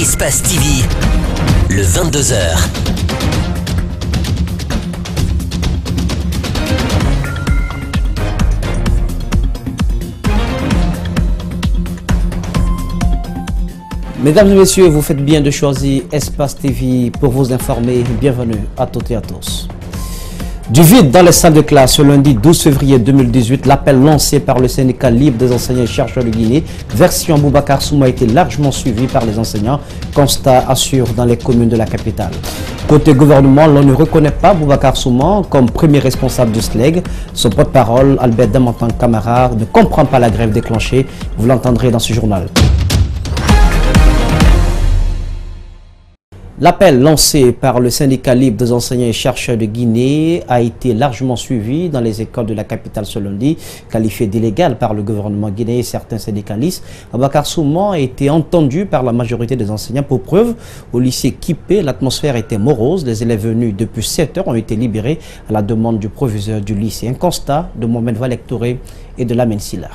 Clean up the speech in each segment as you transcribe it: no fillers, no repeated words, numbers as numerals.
Espace TV, le 22h. Mesdames et messieurs, vous faites bien de choisir Espace TV pour vous informer. Bienvenue à toutes et à tous. Du vide dans les salles de classe ce lundi 12 février 2018, l'appel lancé par le syndicat libre des enseignants et chercheurs de Guinée, version Boubacar Souma, a été largement suivi par les enseignants, constat assure dans les communes de la capitale. Côté gouvernement, l'on ne reconnaît pas Boubacar Souma comme premier responsable du SLEG. Son porte-parole, Albert Damantan Camara, ne comprend pas la grève déclenchée. Vous l'entendrez dans ce journal. L'appel lancé par le syndicat libre des enseignants et chercheurs de Guinée a été largement suivi dans les écoles de la capitale ce lundi, qualifié d'illégal par le gouvernement guinéen et certains syndicalistes. Boubacar Souma a été entendu par la majorité des enseignants. Pour preuve, au lycée Kipé, l'atmosphère était morose. Les élèves venus depuis 7 heures ont été libérés à la demande du proviseur du lycée. Un constat de Mohamed Valek-Touré et de Lamine Silla.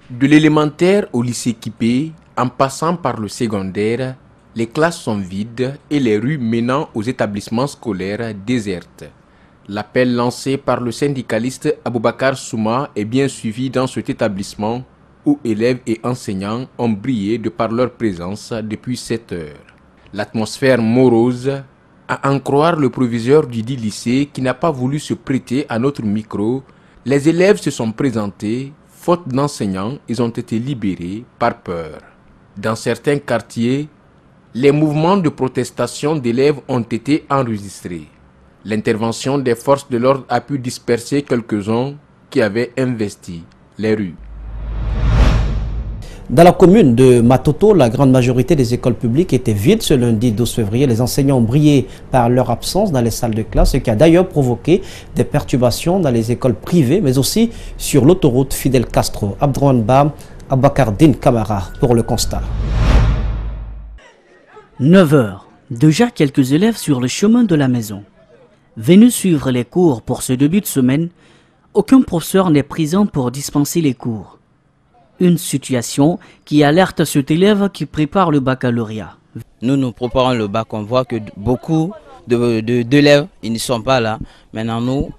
De l'élémentaire au lycée Kipé, en passant par le secondaire, les classes sont vides et les rues menant aux établissements scolaires désertes. L'appel lancé par le syndicaliste Boubacar Souma est bien suivi dans cet établissement où élèves et enseignants ont brillé de par leur présence depuis 7 heures. L'atmosphère morose, à en croire le proviseur du dit lycée qui n'a pas voulu se prêter à notre micro, les élèves se sont présentés, faute d'enseignants, ils ont été libérés par peur. Dans certains quartiers, les mouvements de protestation d'élèves ont été enregistrés. L'intervention des forces de l'ordre a pu disperser quelques-uns qui avaient investi les rues. Dans la commune de Matoto, la grande majorité des écoles publiques étaient vides ce lundi 12 février. Les enseignants ont brillé par leur absence dans les salles de classe, ce qui a d'ailleurs provoqué des perturbations dans les écoles privées, mais aussi sur l'autoroute Fidel Castro. Abdrouane Bam, Abakar Din Kamara pour le constat. 9 heures. Déjà quelques élèves sur le chemin de la maison. Venus suivre les cours pour ce début de semaine, aucun professeur n'est présent pour dispenser les cours. Une situation qui alerte cet élève qui prépare le baccalauréat. Nous préparons le bac, on voit que beaucoup d'élèves ils ne sont pas là. Maintenant nous,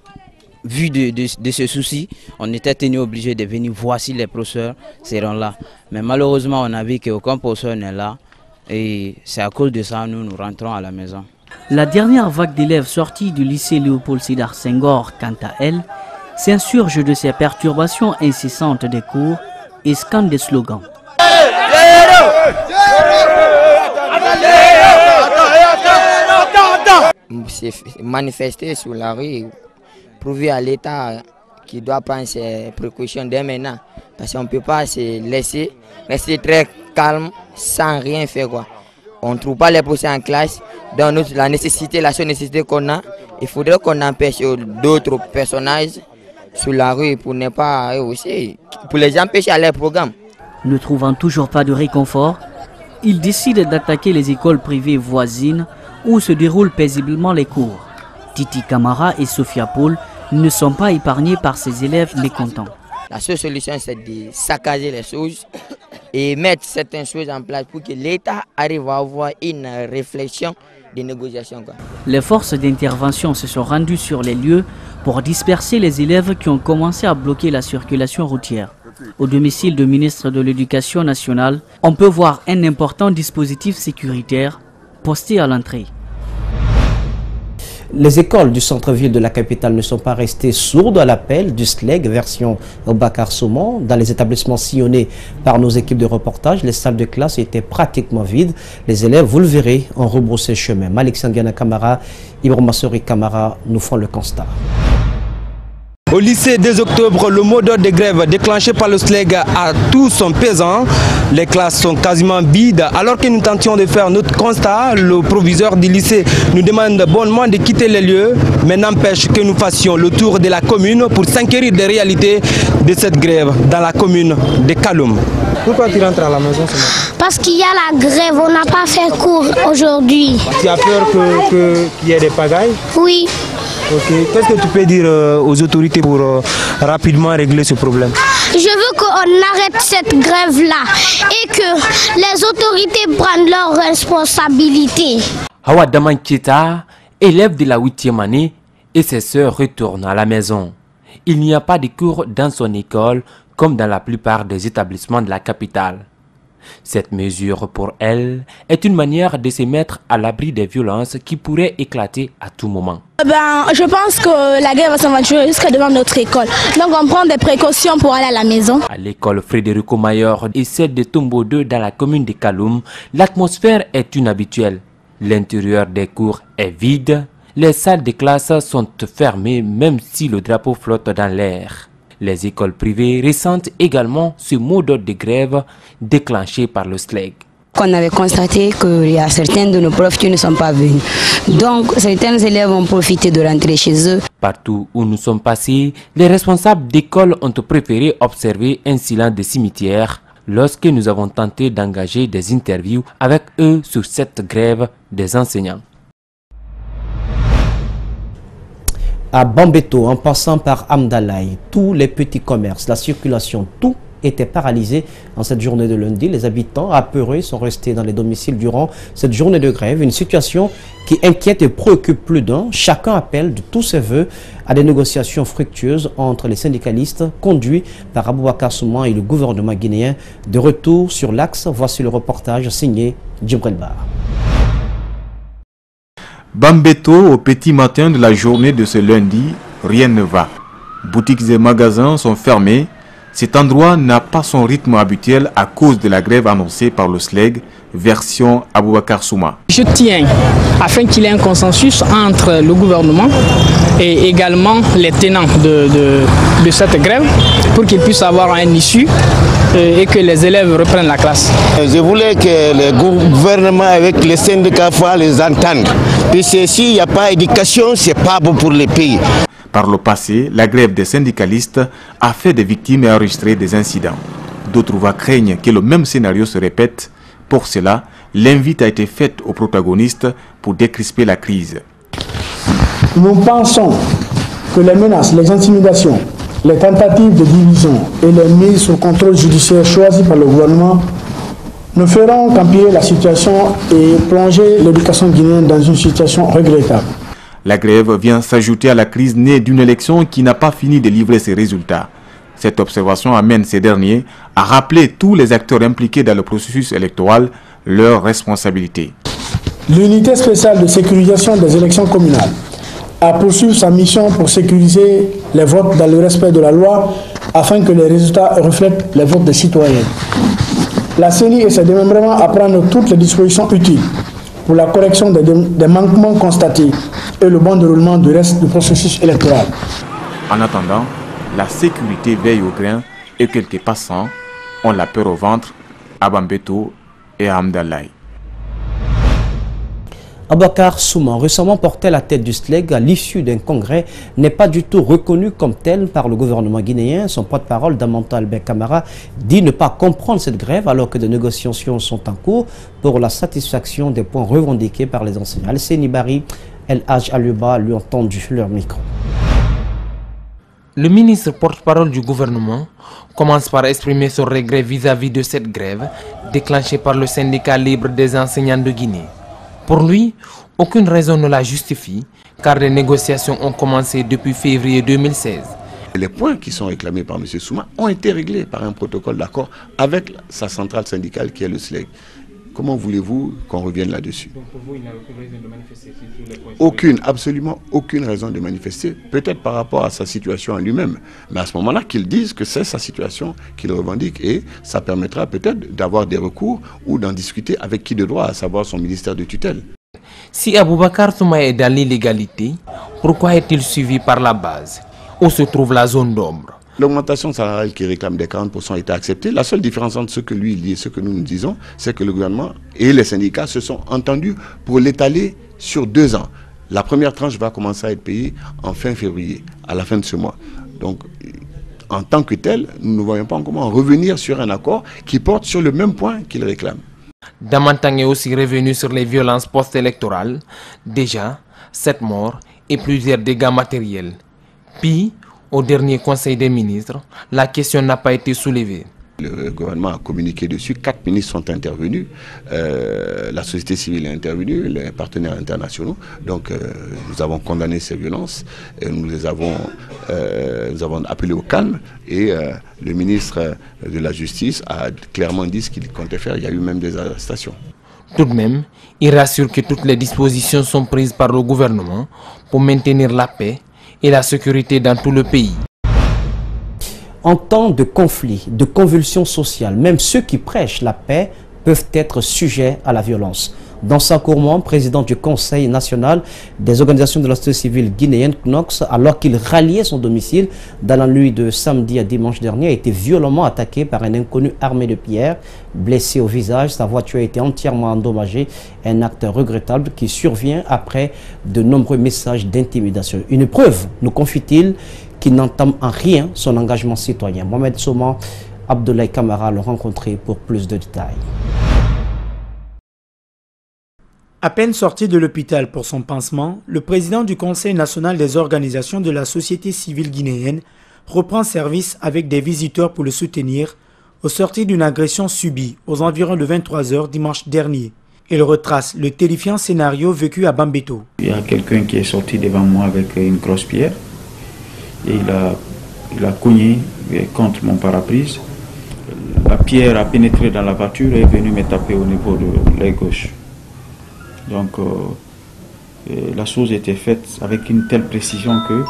vu de ce souci, on était tenu obligé de venir voir si les professeurs seront là. Mais malheureusement, on a vu qu'aucun professeur n'est là. Et c'est à cause de ça que nous rentrons à la maison. La dernière vague d'élèves sortis du lycée Léopold Sédar Senghor, quant à elle, s'insurge de ces perturbations incessantes des cours et scande des slogans. C'est manifester sur la rue, prouver à l'État qu'il doit prendre ses précautions dès maintenant. Parce qu'on ne peut pas se laisser rester très calme sans rien faire. On ne trouve pas les procès en classe. Dans la seule nécessité qu'on a, il faudrait qu'on empêche d'autres personnages sur la rue pour ne pas aussi, pour les empêcher à leur programme. Ne trouvant toujours pas de réconfort, ils décident d'attaquer les écoles privées voisines où se déroulent paisiblement les cours. Titi Camara et Sophia Paul ne sont pas épargnés par ces élèves mécontents. La seule solution, c'est de saccager les choses et mettre certaines choses en place pour que l'État arrive à avoir une réflexion de négociation. Les forces d'intervention se sont rendues sur les lieux pour disperser les élèves qui ont commencé à bloquer la circulation routière. Au domicile du ministre de l'Éducation nationale, on peut voir un important dispositif sécuritaire posté à l'entrée. Les écoles du centre-ville de la capitale ne sont pas restées sourdes à l'appel du SLEG version Boubacar Souma. Dans les établissements sillonnés par nos équipes de reportage, les salles de classe étaient pratiquement vides. Les élèves, vous le verrez, ont rebroussé chemin. Malik Sandiana Camara, Ibrahima Sori Camara nous font le constat. Au lycée 2 octobre, le mot d'ordre de grève déclenché par le SLEG a tout son pesant. Les classes sont quasiment vides. Alors que nous tentions de faire notre constat, le proviseur du lycée nous demande bonnement de quitter les lieux, mais n'empêche que nous fassions le tour de la commune pour s'enquérir des réalités de cette grève dans la commune de Kaloum. Pourquoi tu rentres à la maison ce matin? Parce qu'il y a la grève, on n'a pas fait cours aujourd'hui. Tu as peur qu'il y ait des pagailles? Oui. Ok. Qu'est-ce que tu peux dire aux autorités pour rapidement régler ce problème? Je veux qu'on arrête cette grève-là et que les les autorités prennent leurs responsabilités. Hawa Damankita, élève de la 8e année, et ses sœurs retournent à la maison. Il n'y a pas de cours dans son école comme dans la plupart des établissements de la capitale. Cette mesure pour elle est une manière de se mettre à l'abri des violences qui pourraient éclater à tout moment. Je pense que la guerre va s'aventurer jusqu'à devant notre école. Donc on prend des précautions pour aller à la maison. À l'école Frédérico Mayor et celle de Tombo 2 dans la commune de Kaloum, l'atmosphère est inhabituelle. L'intérieur des cours est vide. Les salles de classe sont fermées même si le drapeau flotte dans l'air. Les écoles privées ressentent également ce mot d'ordre de grève déclenché par le SLEG. On avait constaté qu'il y a certains de nos profs qui ne sont pas venus. Donc certains élèves ont profité de rentrer chez eux. Partout où nous sommes passés, les responsables d'école ont préféré observer un silence de cimetière lorsque nous avons tenté d'engager des interviews avec eux sur cette grève des enseignants. À Bambeto, en passant par Amdalaï, tous les petits commerces, la circulation, tout était paralysé en cette journée de lundi. Les habitants apeurés sont restés dans les domiciles durant cette journée de grève. Une situation qui inquiète et préoccupe plus d'un. Chacun appelle de tous ses voeux à des négociations fructueuses entre les syndicalistes conduits par Aboubakar Souma et le gouvernement guinéen. De retour sur l'axe, voici le reportage signé Djibril Bar. Bambeto, au petit matin de la journée de ce lundi, rien ne va. Boutiques et magasins sont fermés. Cet endroit n'a pas son rythme habituel à cause de la grève annoncée par le SLEG, version Aboubakar Souma. Je tiens afin qu'il y ait un consensus entre le gouvernement et également les tenants de cette grève pour qu'ils puissent avoir un issue et que les élèves reprennent la classe. Je voulais que le gouvernement avec les syndicats les entendent. Et s'il n'y a pas d'éducation, ce n'est pas bon pour le pays. Par le passé, la grève des syndicalistes a fait des victimes et enregistré des incidents. D'autres voix craignent que le même scénario se répète. Pour cela, l'invite a été faite aux protagonistes pour décrisper la crise. Nous pensons que les menaces, les intimidations, les tentatives de division et les mises sous contrôle judiciaire choisies par le gouvernement ne feront qu'empirer la situation et plonger l'éducation guinéenne dans une situation regrettable. La grève vient s'ajouter à la crise née d'une élection qui n'a pas fini de livrer ses résultats. Cette observation amène ces derniers à rappeler tous les acteurs impliqués dans le processus électoral leurs responsabilités. L'unité spéciale de sécurisation des élections communales a poursuivi sa mission pour sécuriser les votes dans le respect de la loi afin que les résultats reflètent les votes des citoyens. La CENI et ses démembrements à prendre toutes les dispositions utiles pour la correction des manquements constatés et le bon déroulement du reste du processus électoral. En attendant, la sécurité veille au grain et quelques passants ont la peur au ventre à Bambeto et à Amdalaï. Aboubakar Souma, récemment porté à la tête du SLEG à l'issue d'un congrès, n'est pas du tout reconnu comme tel par le gouvernement guinéen. Son porte-parole, Damanta Albert Camara, dit ne pas comprendre cette grève alors que des négociations sont en cours pour la satisfaction des points revendiqués par les enseignants. Al-Seni Bari, El Haj Aluba lui ont tendu leur micro. Le ministre porte-parole du gouvernement commence par exprimer son regret vis-à-vis de cette grève déclenchée par le syndicat libre des enseignants de Guinée. Pour lui, aucune raison ne la justifie, car les négociations ont commencé depuis février 2016. Les points qui sont réclamés par M. Souma ont été réglés par un protocole d'accord avec sa centrale syndicale qui est le SLEG. Comment voulez-vous qu'on revienne là-dessus? Donc pour vous, il n'y a aucune raison de manifester sur les points? Aucune, absolument aucune raison de manifester, peut-être par rapport à sa situation en lui-même. Mais à ce moment-là, qu'ils disent que c'est sa situation qu'il revendique et ça permettra peut-être d'avoir des recours ou d'en discuter avec qui de droit, à savoir son ministère de tutelle. Si Aboubakar Souma est dans l'illégalité, pourquoi est-il suivi par la base? Où se trouve la zone d'ombre? L'augmentation salariale qui réclame des 40% a été acceptée. La seule différence entre ce que lui dit et ce que nous disons, c'est que le gouvernement et les syndicats se sont entendus pour l'étaler sur 2 ans. La première tranche va commencer à être payée en fin février, à la fin de ce mois. Donc, en tant que tel, nous ne voyons pas comment revenir sur un accord qui porte sur le même point qu'il réclame. Damantang est aussi revenu sur les violences post-électorales. Déjà, 7 morts et plusieurs dégâts matériels. Puis, au dernier Conseil des ministres, la question n'a pas été soulevée. Le gouvernement a communiqué dessus, 4 ministres sont intervenus, la société civile est intervenue, les partenaires internationaux. Donc nous avons condamné ces violences, et nous avons appelé au calme et le ministre de la Justice a clairement dit ce qu'il comptait faire. Il y a eu même des arrestations. Tout de même, il rassure que toutes les dispositions sont prises par le gouvernement pour maintenir la paix et la sécurité dans tout le pays. En temps de conflit, de convulsions sociales, même ceux qui prêchent la paix peuvent être sujets à la violence. Dansa Kourman, président du Conseil national des organisations de la société civile guinéenne, CNOX, alors qu'il ralliait son domicile dans la nuit de samedi à dimanche dernier, a été violemment attaqué par un inconnu armé de pierres. Blessé au visage, sa voiture a été entièrement endommagée. Un acte regrettable qui survient après de nombreux messages d'intimidation. Une preuve, nous confie-t-il, qui n'entame en rien son engagement citoyen. Mohamed Souma, Abdoulaye Kamara l'ont rencontré pour plus de détails. À peine sorti de l'hôpital pour son pansement, le président du Conseil national des organisations de la société civile guinéenne reprend service avec des visiteurs pour le soutenir au sortir d'une agression subie aux environs de 23 h dimanche dernier. Il retrace le terrifiant scénario vécu à Bambeto. Il y a quelqu'un qui est sorti devant moi avec une grosse pierre et il a cogné contre mon pare-brise. La pierre a pénétré dans la voiture et est venue me taper au niveau de l'œil gauche. Donc la chose était faite avec une telle précision que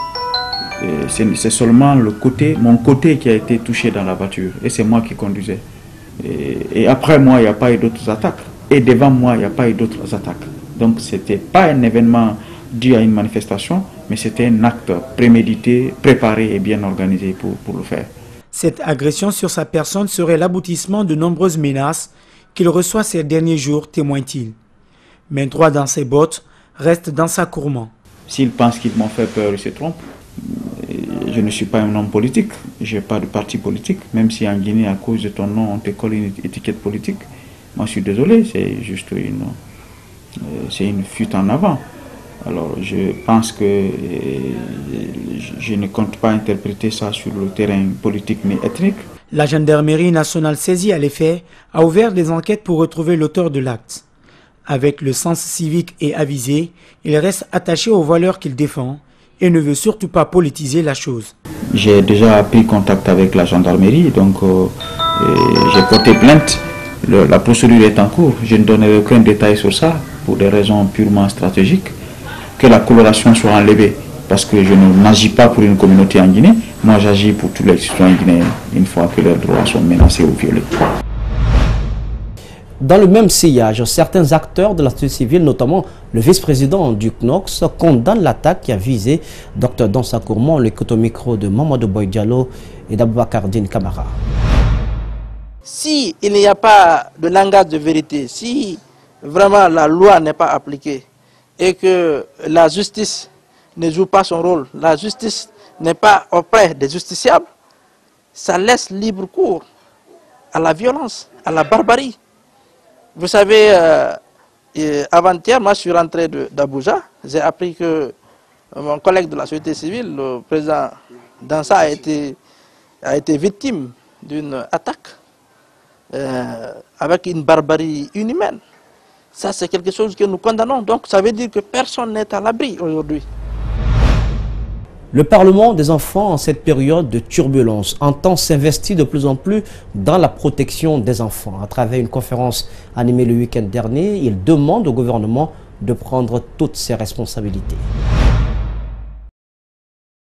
c'est seulement mon côté qui a été touché dans la voiture et c'est moi qui conduisais. Et après moi, il n'y a pas eu d'autres attaques. Et devant moi, il n'y a pas eu d'autres attaques. Donc ce n'était pas un événement dû à une manifestation, mais c'était un acte prémédité, préparé et bien organisé pour le faire. Cette agression sur sa personne serait l'aboutissement de nombreuses menaces qu'il reçoit ces derniers jours, témoigne-t-il. Main droit dans ses bottes, reste dans sa Kourman. S'ils pensent qu'ils m'ont fait peur, ils se trompent. Je ne suis pas un homme politique, je n'ai pas de parti politique, même si en Guinée, à cause de ton nom, on te colle une étiquette politique. Moi, je suis désolé, c'est juste une fuite en avant. Alors, je pense que je ne compte pas interpréter ça sur le terrain politique mais ethnique. La gendarmerie nationale saisie à l'effet a ouvert des enquêtes pour retrouver l'auteur de l'acte. Avec le sens civique et avisé, il reste attaché aux valeurs qu'il défend et ne veut surtout pas politiser la chose. J'ai déjà pris contact avec la gendarmerie, donc j'ai porté plainte. La procédure est en cours. Je ne donnerai aucun détail sur ça pour des raisons purement stratégiques. Que la coloration soit enlevée, parce que je n'agis pas pour une communauté en Guinée. Moi, j'agis pour tous les citoyens guinéens une fois que leurs droits sont menacés ou violés. Dans le même sillage, certains acteurs de la société civile, notamment le vice-président du CNOX, condamnent l'attaque qui a visé Dr Dansa Kourman, l'écoute au micro de Mamadou Boy Diallo et d'Aboubacar Dine Kamara. Si il n'y a pas de langage de vérité, si vraiment la loi n'est pas appliquée et que la justice ne joue pas son rôle, la justice n'est pas auprès des justiciables, ça laisse libre cours à la violence, à la barbarie. Vous savez, avant-hier, moi je suis rentré d'Abuja, j'ai appris que mon collègue de la société civile, le président Dansa, a été victime d'une attaque avec une barbarie inhumaine. Ça, c'est quelque chose que nous condamnons. Donc, ça veut dire que personne n'est à l'abri aujourd'hui. Le Parlement des enfants, en cette période de turbulence, entend s'investir de plus en plus dans la protection des enfants. À travers une conférence animée le week-end dernier, il demande au gouvernement de prendre toutes ses responsabilités.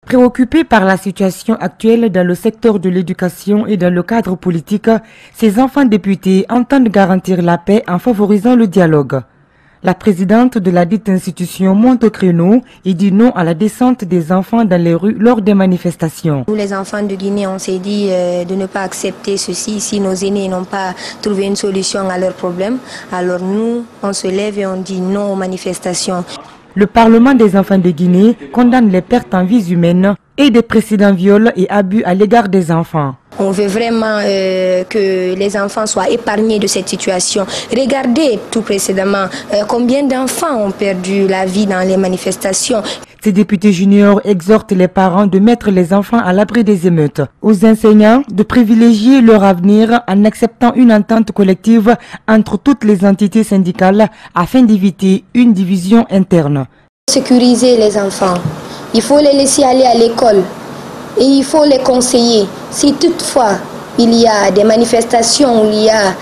Préoccupés par la situation actuelle dans le secteur de l'éducation et dans le cadre politique, ces enfants députés entendent garantir la paix en favorisant le dialogue. La présidente de la dite institution monte au créneau et dit non à la descente des enfants dans les rues lors des manifestations. Nous, les enfants de Guinée, on s'est dit de ne pas accepter ceci si nos aînés n'ont pas trouvé une solution à leurs problèmes. Alors nous, on se lève et on dit non aux manifestations. Le Parlement des enfants de Guinée condamne les pertes en vies humaines et des précédents viols et abus à l'égard des enfants. On veut vraiment que les enfants soient épargnés de cette situation. Regardez tout précédemment combien d'enfants ont perdu la vie dans les manifestations. Ces députés juniors exhortent les parents de mettre les enfants à l'abri des émeutes, aux enseignants de privilégier leur avenir en acceptant une entente collective entre toutes les entités syndicales afin d'éviter une division interne. Sécuriser les enfants, il faut les laisser aller à l'école et il faut les conseiller. Si toutefois il y a des manifestations, il y a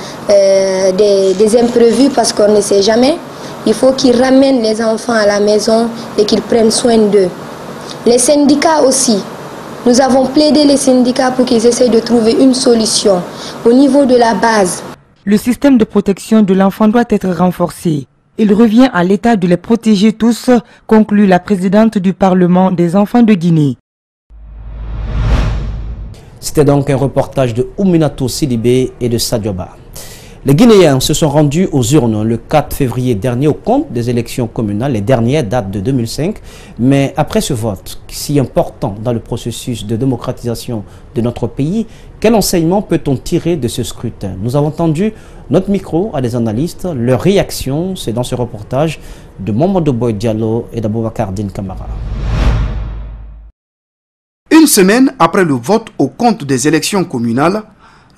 des imprévus parce qu'on ne sait jamais, il faut qu'ils ramènent les enfants à la maison et qu'ils prennent soin d'eux. Les syndicats aussi, nous avons plaidé les syndicats pour qu'ils essayent de trouver une solution au niveau de la base. Le système de protection de l'enfant doit être renforcé. Il revient à l'État de les protéger tous, conclut la présidente du Parlement des enfants de Guinée. C'était donc un reportage de Ouminato Sidibé et de Sadioba. Les Guinéens se sont rendus aux urnes le 4 février dernier au compte des élections communales. Les dernières datent de 2005. Mais après ce vote, si important dans le processus de démocratisation de notre pays, quel enseignement peut-on tirer de ce scrutin? Nous avons tendu notre micro à des analystes. Leur réaction, c'est dans ce reportage de Mamadou Boy Diallo et d'Aboubacar Din Kamara. Une semaine après le vote au compte des élections communales,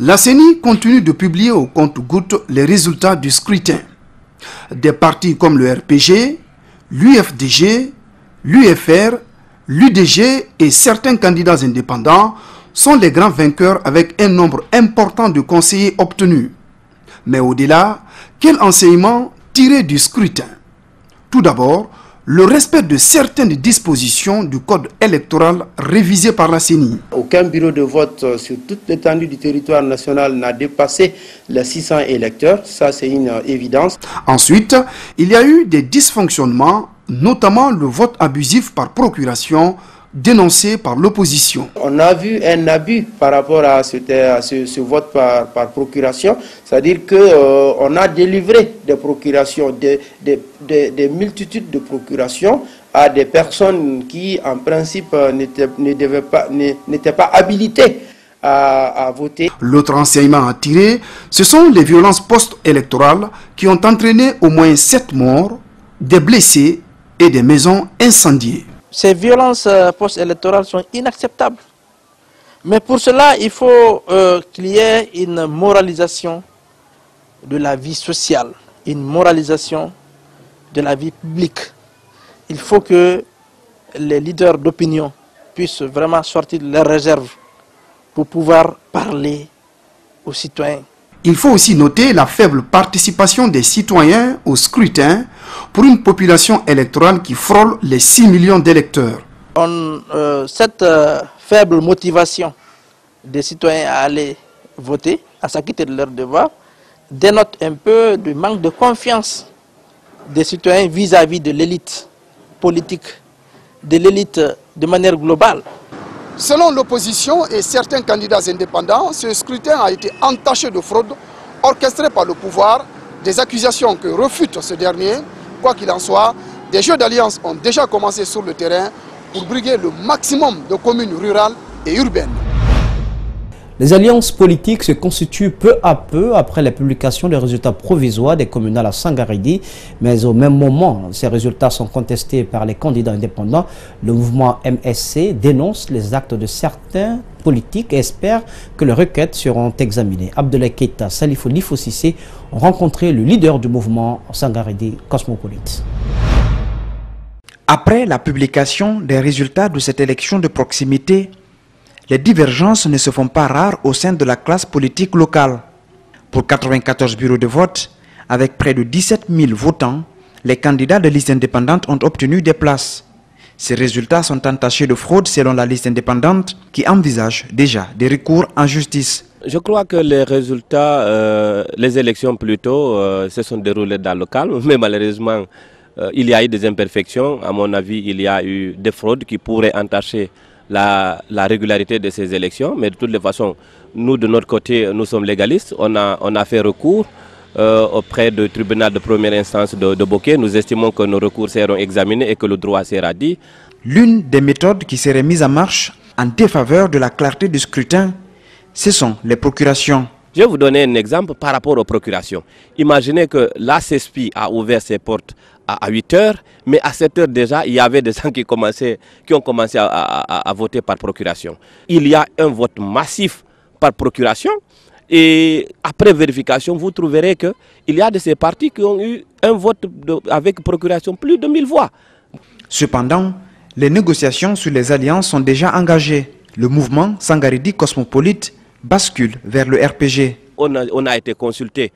la CENI continue de publier au compte-gouttes les résultats du scrutin. Des partis comme le RPG, l'UFDG, l'UFR, l'UDG et certains candidats indépendants sont les grands vainqueurs avec un nombre important de conseillers obtenus. Mais au-delà, quel enseignement tirer du scrutin? Tout d'abord, le respect de certaines dispositions du code électoral révisé par la CENI. Aucun bureau de vote sur toute l'étendue du territoire national n'a dépassé les 600 électeurs, ça c'est une évidence. Ensuite, il y a eu des dysfonctionnements, notamment le vote abusif par procuration dénoncé par l'opposition. On a vu un abus par rapport à ce vote par procuration, c'est-à-dire qu'on a délivré des procurations, des multitudes de procurations à des personnes qui en principe n'étaient pas habilitées à voter. L'autre enseignement à tirer, ce sont les violences post-électorales qui ont entraîné au moins 7 morts, des blessés et des maisons incendiées. Ces violences post-électorales sont inacceptables. Mais pour cela, il faut qu'il y ait une moralisation de la vie sociale, une moralisation de la vie publique. Il faut que les leaders d'opinion puissent vraiment sortir de leurs réserves pour pouvoir parler aux citoyens. Il faut aussi noter la faible participation des citoyens au scrutin pour une population électorale qui frôle les 6 millions d'électeurs. Cette faible motivation des citoyens à aller voter, à s'acquitter de leurs devoirs, dénote un peu du manque de confiance des citoyens vis-à-vis de l'élite politique, de l'élite de manière globale. Selon l'opposition et certains candidats indépendants, ce scrutin a été entaché de fraude orchestrée par le pouvoir, des accusations que refute ce dernier. Quoi qu'il en soit, des jeux d'alliance ont déjà commencé sur le terrain pour briguer le maximum de communes rurales et urbaines. Les alliances politiques se constituent peu à peu après la publication des résultats provisoires des communales à Sangaridi, mais au même moment, ces résultats sont contestés par les candidats indépendants. Le mouvement MSC dénonce les actes de certains politiques et espère que les requêtes seront examinées. Abdoulaye Keita, Salifou Lifo Sissé ont rencontré le leader du mouvement Sangaridi Cosmopolite. Après la publication des résultats de cette élection de proximité, les divergences ne se font pas rares au sein de la classe politique locale. Pour 94 bureaux de vote, avec près de 17 000 votants, les candidats de liste indépendante ont obtenu des places. Ces résultats sont entachés de fraude selon la liste indépendante qui envisage déjà des recours en justice. Je crois que les résultats, les élections plutôt, se sont déroulées dans le calme, mais malheureusement, il y a eu des imperfections. À mon avis, il y a eu des fraudes qui pourraient entacher la régularité de ces élections, mais de toutes les façons, nous de notre côté, nous sommes légalistes, on a fait recours auprès du tribunal de première instance de Bokeh. Nous estimons que nos recours seront examinés et que le droit sera dit. L'une des méthodes qui serait mise en marche en défaveur de la clarté du scrutin, ce sont les procurations. Je vais vous donner un exemple par rapport aux procurations. Imaginez que la CESPI a ouvert ses portes à 8 h, mais à 7 h déjà, il y avait des gens qui ont commencé à voter par procuration. Il y a un vote massif par procuration et après vérification, vous trouverez qu'il y a de ces partis qui ont eu un vote avec procuration, plus de 1000 voix. Cependant, les négociations sur les alliances sont déjà engagées. Le mouvement Sangaridi Cosmopolite bascule vers le RPG. On a été consulté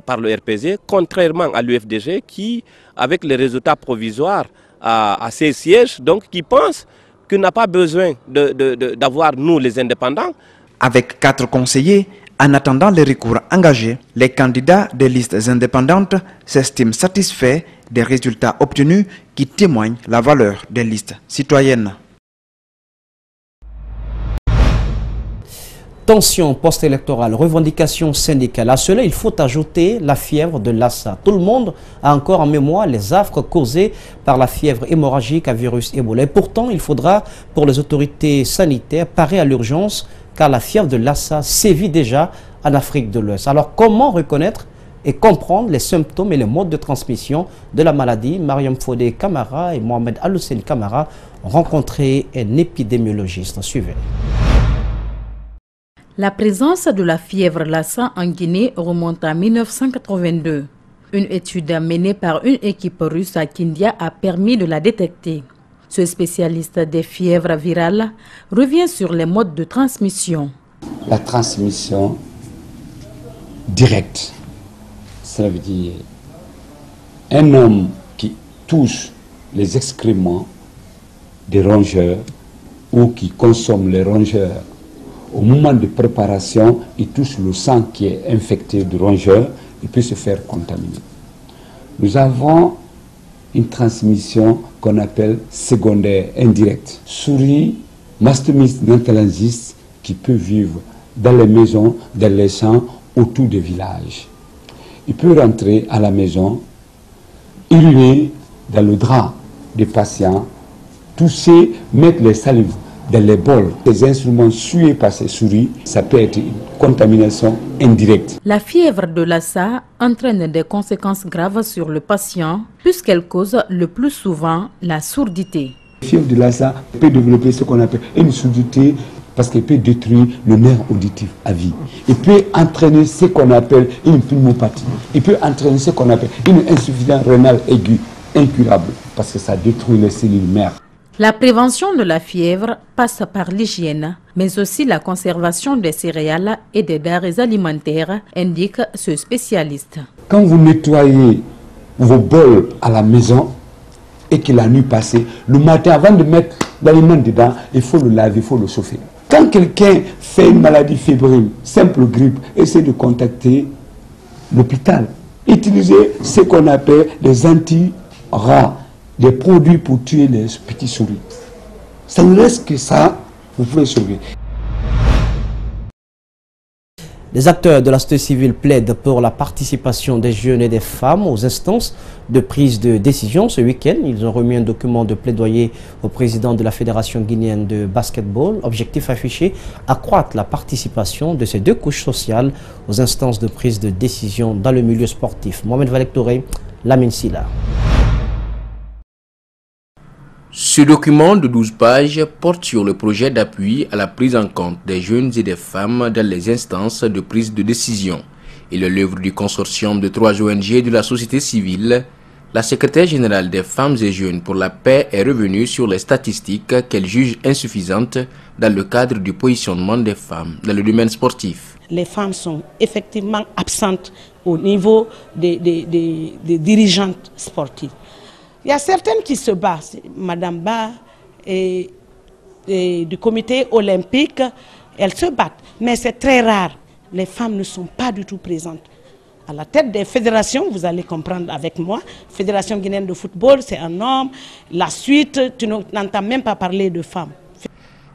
par le RPG, contrairement à l'UFDG qui, avec les résultats provisoires à ses sièges, donc qui pense qu'il n'a pas besoin d'avoir nous les indépendants. Avec 4 conseillers, en attendant les recours engagés, les candidats des listes indépendantes s'estiment satisfaits des résultats obtenus qui témoignent la valeur des listes citoyennes. Tension post-électorale, revendications syndicales. À cela, il faut ajouter la fièvre de Lassa. Tout le monde a encore en mémoire les affres causées par la fièvre hémorragique à virus Ebola. Et pourtant, il faudra, pour les autorités sanitaires, parer à l'urgence, car la fièvre de Lassa sévit déjà en Afrique de l'Ouest. Alors, comment reconnaître et comprendre les symptômes et les modes de transmission de la maladie? Mariam Fodé Kamara et Mohamed Aloussène Kamara ont rencontré un épidémiologiste. Suivez. La présence de la fièvre Lassa en Guinée remonte à 1982. Une étude menée par une équipe russe à Kindia a permis de la détecter. Ce spécialiste des fièvres virales revient sur les modes de transmission. La transmission directe, ça veut dire un homme qui touche les excréments des rongeurs ou qui consomme les rongeurs. Au moment de préparation, il touche le sang qui est infecté de rongeurs, il peut se faire contaminer. Nous avons une transmission qu'on appelle secondaire indirecte. Souris, mastomys nantalensis, qui peut vivre dans les maisons, dans les champs, autour des villages. Il peut rentrer à la maison, hurler dans le drap des patients, tousser, mettre les salives dans les bols, les instruments sués par ces souris, ça peut être une contamination indirecte. La fièvre de Lassa entraîne des conséquences graves sur le patient puisqu'elle cause le plus souvent la surdité. La fièvre de Lassa peut développer ce qu'on appelle une surdité parce qu'elle peut détruire le nerf auditif à vie. Il peut entraîner ce qu'on appelle une pneumopathie. Il peut entraîner ce qu'on appelle une insuffisance rénale aiguë, incurable, parce que ça détruit les cellules mères. La prévention de la fièvre passe par l'hygiène, mais aussi la conservation des céréales et des denrées alimentaires, indique ce spécialiste. Quand vous nettoyez vos bols à la maison et que la nuit passée, le matin, avant de mettre l'aliment dedans, il faut le laver, il faut le chauffer. Quand quelqu'un fait une maladie fébrile, simple grippe, essayez de contacter l'hôpital. Utilisez ce qu'on appelle les anti-rats. Des produits pour tuer les petits souris. Ça ne reste que ça, vous pouvez sauver. Les acteurs de la société civile plaident pour la participation des jeunes et des femmes aux instances de prise de décision. Ce week-end, ils ont remis un document de plaidoyer au président de la Fédération guinéenne de basketball. Objectif affiché, accroître la participation de ces deux couches sociales aux instances de prise de décision dans le milieu sportif. Mohamed Valek-Touré, Lamine Silla. Ce document de 12 pages porte sur le projet d'appui à la prise en compte des jeunes et des femmes dans les instances de prise de décision. Il est l'œuvre du consortium de 3 ONG de la société civile. La secrétaire générale des femmes et jeunes pour la paix est revenue sur les statistiques qu'elle juge insuffisantes dans le cadre du positionnement des femmes dans le domaine sportif. Les femmes sont effectivement absentes au niveau des dirigeantes sportives. Il y a certaines qui se battent, Madame Ba et du comité olympique, elles se battent, mais c'est très rare. Les femmes ne sont pas du tout présentes. À la tête des fédérations, vous allez comprendre avec moi, Fédération guinéenne de football, c'est un homme. La suite, tu n'entends même pas parler de femmes.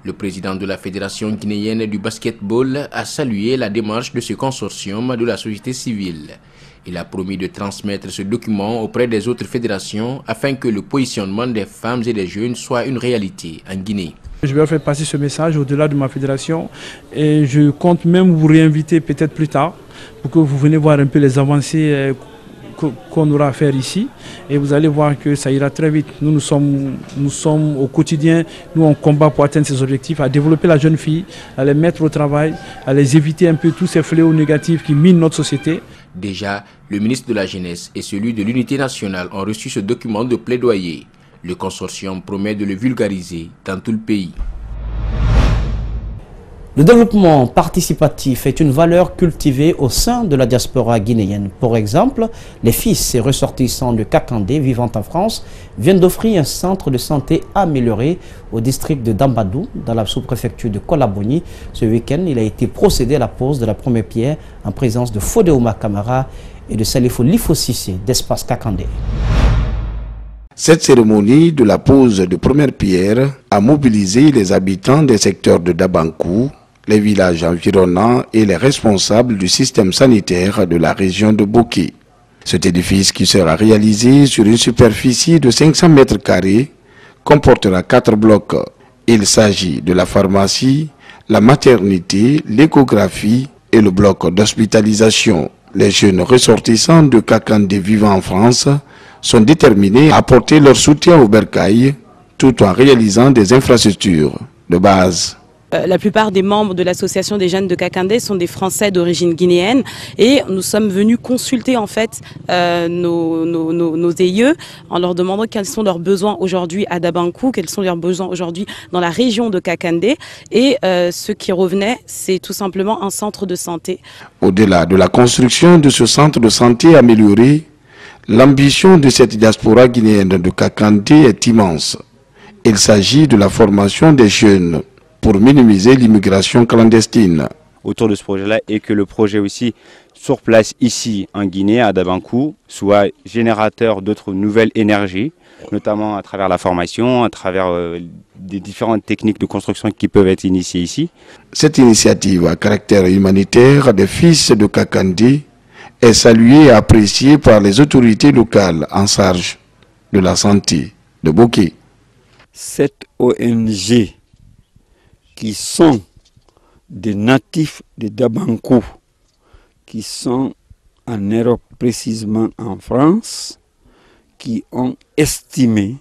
Le président de la Fédération guinéenne du basketball a salué la démarche de ce consortium de la société civile. Il a promis de transmettre ce document auprès des autres fédérations afin que le positionnement des femmes et des jeunes soit une réalité en Guinée. Je vais faire passer ce message au-delà de ma fédération et je compte même vous réinviter peut-être plus tard pour que vous venez voir un peu les avancées qu'on aura à faire ici et vous allez voir que ça ira très vite. Nous sommes au quotidien, nous on combat pour atteindre ces objectifs, à développer la jeune fille, à les mettre au travail, à les éviter un peu tous ces fléaux négatifs qui minent notre société. Déjà, le ministre de la Jeunesse et celui de l'Unité nationale ont reçu ce document de plaidoyer. Le consortium promet de le vulgariser dans tout le pays. Le développement participatif est une valeur cultivée au sein de la diaspora guinéenne. Pour exemple, les fils et ressortissants de Kakandé vivant en France viennent d'offrir un centre de santé amélioré au district de Dambadou, dans la sous-préfecture de Kolaboni. Ce week-end, il a été procédé à la pose de la première pierre en présence de Fodéouma Kamara et de Salifo Lifo-Sissé d'Espace Kakandé. Cette cérémonie de la pose de première pierre a mobilisé les habitants des secteurs de Dabankou, les villages environnants et les responsables du système sanitaire de la région de Boké. Cet édifice, qui sera réalisé sur une superficie de 500 mètres carrés, comportera 4 blocs. Il s'agit de la pharmacie, la maternité, l'échographie et le bloc d'hospitalisation. Les jeunes ressortissants de Kakandé vivant en France sont déterminés à apporter leur soutien au bercail tout en réalisant des infrastructures de base. La plupart des membres de l'association des jeunes de Kakandé sont des Français d'origine guinéenne et nous sommes venus consulter en fait nos aïeux en leur demandant quels sont leurs besoins aujourd'hui à Dabankou, quels sont leurs besoins aujourd'hui dans la région de Kakandé et ce qui revenait, c'est tout simplement un centre de santé. Au-delà de la construction de ce centre de santé amélioré, l'ambition de cette diaspora guinéenne de Kakandé est immense. Il s'agit de la formation des jeunes pour minimiser l'immigration clandestine. Autour de ce projet-là et que le projet aussi sur place ici en Guinée, à Dabankou, soit générateur d'autres nouvelles énergies, notamment à travers la formation, à travers des différentes techniques de construction qui peuvent être initiées ici. Cette initiative à caractère humanitaire des fils de Kakandé est saluée et appréciée par les autorités locales en charge de la santé de Boké. Cette ONG qui sont des natifs de Dabankou, qui sont en Europe, précisément en France, qui ont estimé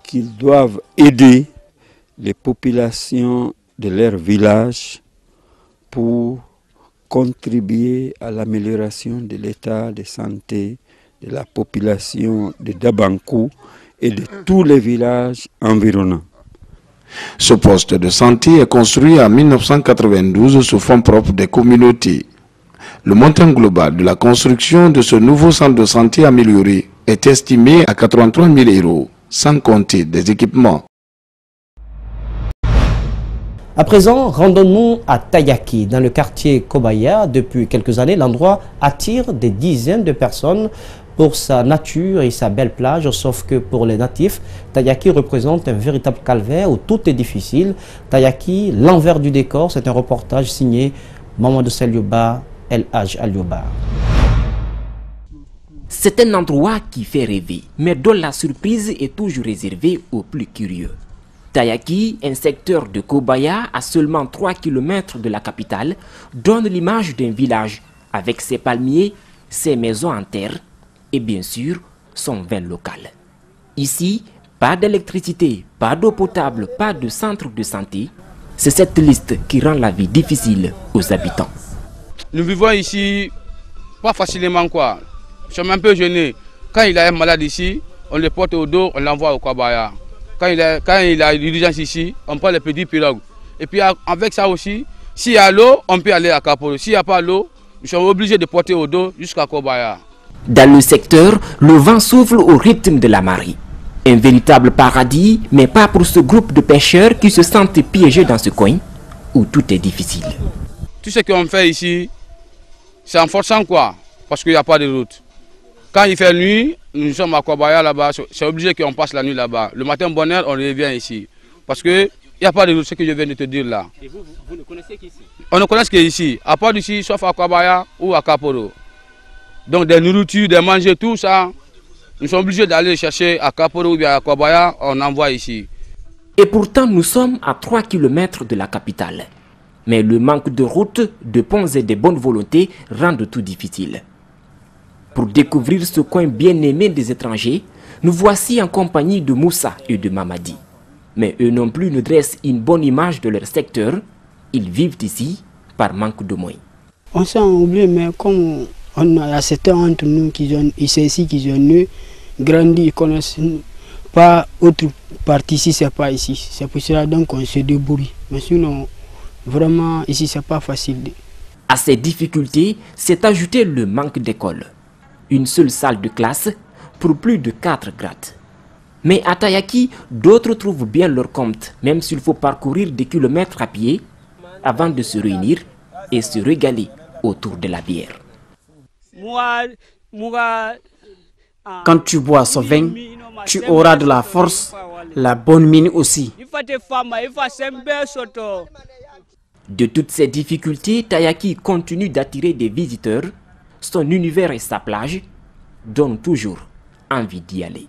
qu'ils doivent aider les populations de leur village pour contribuer à l'amélioration de l'état de santé de la population de Dabankou et de tous les villages environnants. Ce poste de santé est construit en 1992 sous fonds propres des communautés. Le montant global de la construction de ce nouveau centre de santé amélioré est estimé à 83 000 €, sans compter des équipements. À présent, rendons-nous à Tayaki, dans le quartier Kobaya. Depuis quelques années, l'endroit attire des dizaines de personnes pour sa nature et sa belle plage, sauf que pour les natifs, Tayaki représente un véritable calvaire où tout est difficile. Tayaki, l'envers du décor, c'est un reportage signé Mamadou Selioba, El Haj Alioba. C'est un endroit qui fait rêver, mais dont la surprise est toujours réservée aux plus curieux. Tayaki, un secteur de Kobaya à seulement 3 km de la capitale, donne l'image d'un village avec ses palmiers, ses maisons en terre et bien sûr son vin local. Ici, pas d'électricité, pas d'eau potable, pas de centre de santé. C'est cette liste qui rend la vie difficile aux habitants. Nous vivons ici pas facilement quoi. Nous sommes un peu gênés. Quand il a un malade ici, on le porte au dos, on l'envoie au Kobaya. Quand il a une urgence ici, on prend les petits pirogues. Et puis avec ça aussi, s'il y a l'eau, on peut aller à Kapolo. S'il n'y a pas l'eau, nous sommes obligés de porter au dos jusqu'à Kobaya. Dans le secteur, le vent souffle au rythme de la marée. Un véritable paradis, mais pas pour ce groupe de pêcheurs qui se sentent piégés dans ce coin où tout est difficile. Tout ce qu'on fait ici, c'est en forçant quoi, parce qu'il n'y a pas de route. Quand il fait nuit, nous sommes à Kobaya là-bas, c'est obligé qu'on passe la nuit là-bas. Le matin, bonne heure, on revient ici. Parce qu'il Il n'y a pas de ce que je viens de te dire là. Et vous ne connaissez qu'ici? On ne connaît qu'ici, à part d'ici, sauf à Kwabaya ou à Kaporo. Donc des nourritures, des manger, tout ça, nous sommes obligés d'aller chercher à Kaporo ou bien à Kwabaya, on envoie ici. Et pourtant, nous sommes à 3 km de la capitale. Mais le manque de routes, de ponts et de bonnes volontés rendent tout difficile. Pour découvrir ce coin bien aimé des étrangers, nous voici en compagnie de Moussa et de Mamadi. Mais eux non plus ne dressent une bonne image de leur secteur. Ils vivent ici par manque de moyens. On s'est oublié, mais comme on a certains entre nous qui sont ici, qui sont nés, grandis, ils connaissent pas autre partie ici, c'est pas ici. C'est pour cela donc on se débrouille. Mais sinon, vraiment, ici, c'est pas facile. À ces difficultés s'est ajouté le manque d'école. Une seule salle de classe pour plus de 4 grades. Mais à Tayaki, d'autres trouvent bien leur compte, même s'il faut parcourir des kilomètres à pied avant de se réunir et se régaler autour de la bière. Quand tu bois ce vin, tu auras de la force, la bonne mine aussi. De toutes ces difficultés, Tayaki continue d'attirer des visiteurs. Son univers et sa plage donnent toujours envie d'y aller.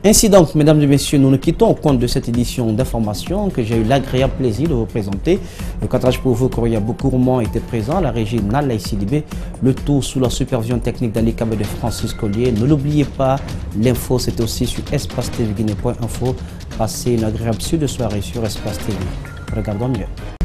Ainsi donc, mesdames et messieurs, nous nous quittons au compte de cette édition d'information que j'ai eu l'agréable plaisir de vous présenter. Le cadrage pour vous, Korea Boukourmont était présent, la régie Nalai Sidibé, le tout sous la supervision technique d'Ali Kabé de Francis Collier. Ne l'oubliez pas, l'info c'est aussi sur espace-tv-guinée.info. Passez une agréable suite de soirée sur Espace TV. Regardons mieux.